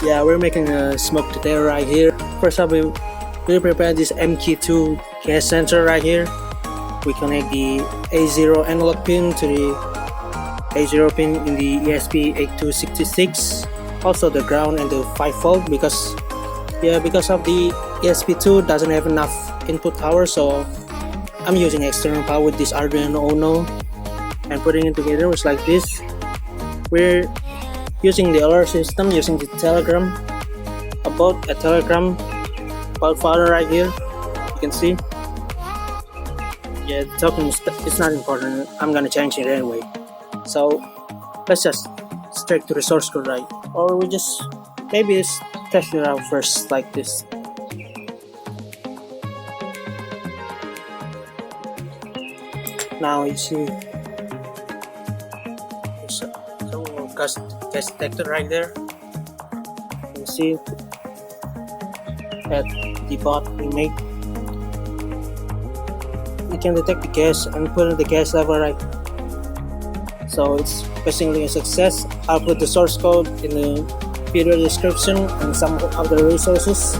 Yeah, we're making a smoke detector right here. First up, we prepare this MQ2 gas sensor right here. We connect the A0 analog pin to the A0 pin in the ESP8266. Also the ground and the 5V because of the ESP2 doesn't have enough input power, so I'm using external power with this Arduino Uno and putting it together was like this. We're using the alert system, using the telegram, about file right here. You can see. Yeah, the token is not important. I'm gonna change it anyway. So let's just straight to the source code, right? Or we just maybe test it out first like this. Now you see. Gas detector right there. You see at the bot we made. We can detect the gas and put in the gas level right. So it's basically a success. I'll put the source code in the video description and some other resources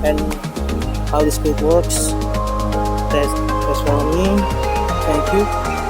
and how this code works. That's for me. Thank you.